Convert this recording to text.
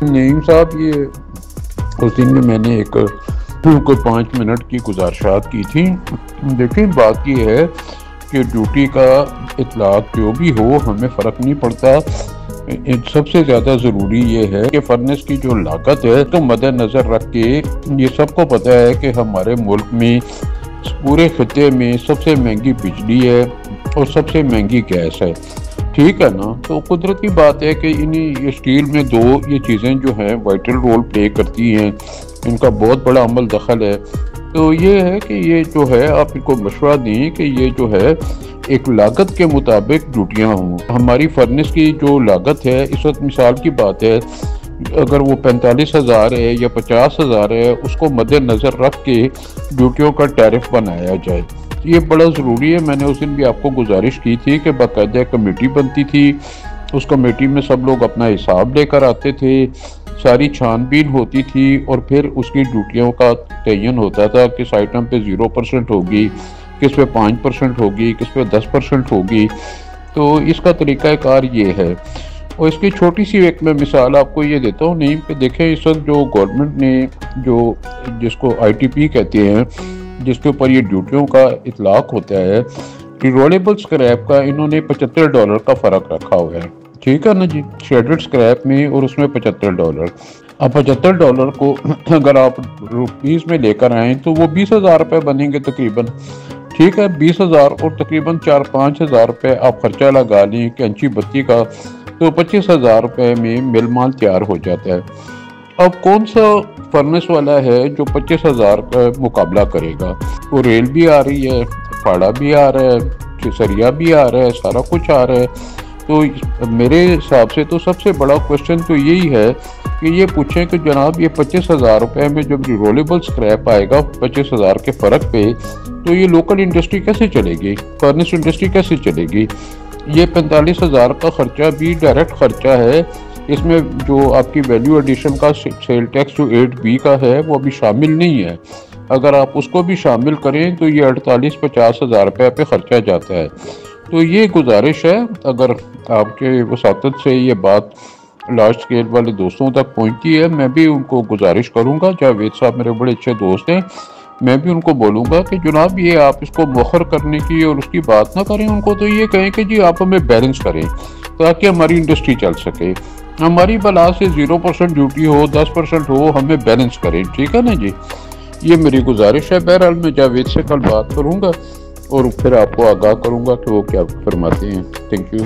नईम साहब, ये उस दिन में मैंने एक कोई 5 मिनट की गुजारिशात की थी। देखिए, बात ये है कि ड्यूटी का इतलाक जो भी हो, हमें फ़र्क नहीं पड़ता। सबसे ज़्यादा ज़रूरी ये है कि फर्नेस की जो लागत है तो मद्देनज़र रख के, ये सबको पता है कि हमारे मुल्क में पूरे खत्े में सबसे महंगी बिजली है और सबसे महंगी गैस है, ठीक है ना। तो कुदरती बात है कि इन्हीं स्टील में दो ये चीज़ें जो हैं वाइटल रोल प्ले करती हैं, इनका बहुत बड़ा अमल दखल है। तो ये है कि ये जो है आप इनको मशवरा दें कि ये जो है एक लागत के मुताबिक ड्यूटियाँ हों। हमारी फर्नेस की जो लागत है इस वक्त, मिसाल की बात है, अगर वो 45,000 है या 50,000 है, उसको मद्देनज़र रख के ड्यूटियों का टैरिफ बनाया जाए। ये बड़ा ज़रूरी है। मैंने उस दिन भी आपको गुजारिश की थी कि बाकायदा कमेटी बनती थी, उस कमेटी में सब लोग अपना हिसाब लेकर आते थे, सारी छानबीन होती थी और फिर उसकी ड्यूटियों का तयन होता था कि इस आइटम पे 0% होगी, किस पे 5% होगी, किस पे 10% होगी। तो इसका तरीक़ाकार ये है। और इसकी छोटी सी एक मैं मिसाल आपको ये देता हूँ। नहीं पे देखें, इस वक्त जो गवर्नमेंट ने जो जिसको ITP कहते हैं, जिसके ऊपर ये ड्यूटियों का इतलाक होता है, रिरोलेबल स्क्रैप का इन्होंने $75 का फ़र्क रखा हुआ है, ठीक है ना जी, शेडेड स्क्रैप में और उसमें $75। अब $75 को अगर आप रुपीज़ में लेकर आएँ तो वो 20,000 रुपये बनेंगे तकरीबन, ठीक है। 20,000 और तकरीबन 4-5 हज़ार रुपये आप खर्चा लगा लें कैंची बत्ती का, तो 25,000 रुपये में मिल माल तैयार हो जाता है। अब कौन सा फर्नेस वाला है जो 25,000 का मुकाबला करेगा? वो रेल भी आ रही है, फाड़ा भी आ रहा है, सरिया भी आ रहा है, सारा कुछ आ रहा है। तो मेरे हिसाब से तो सबसे बड़ा क्वेश्चन तो यही है कि ये पूछें कि जनाब, ये 25,000 रुपये में जब रोलेबल स्क्रैप आएगा 25,000 के फ़र्क पे, तो ये लोकल इंडस्ट्री कैसे चलेगी, फर्नेस इंडस्ट्री कैसे चलेगी? ये 45,000 का ख़र्चा भी डायरेक्ट ख़र्चा है। इसमें जो आपकी वैल्यू एडिशन का सेल टैक्स जो 8B का है वो अभी शामिल नहीं है। अगर आप उसको भी शामिल करें तो ये 48-50 हज़ार रुपये पे ख़र्चा जाता है। तो ये गुजारिश है, अगर आपके वसातत से ये बात लार्ज स्केल वाले दोस्तों तक पहुंचती है, मैं भी उनको गुजारिश करूंगा। जावेद साहब मेरे बड़े अच्छे दोस्त हैं, मैं भी उनको बोलूँगा कि जनाब ये आप इसको मौखर करने की और उसकी बात ना करें। उनको तो ये कहें कि जी आप हमें बैलेंस करें ताकि हमारी इंडस्ट्री चल सके। हमारी बला से 0% ड्यूटी हो, 10% हो, हमें बैलेंस करें, ठीक है ना जी। ये मेरी गुजारिश है। बहरहाल मैं जावेद से कल बात करूँगा और फिर आपको आगाह करूँगा कि वो क्या फरमाते हैं। Thank you.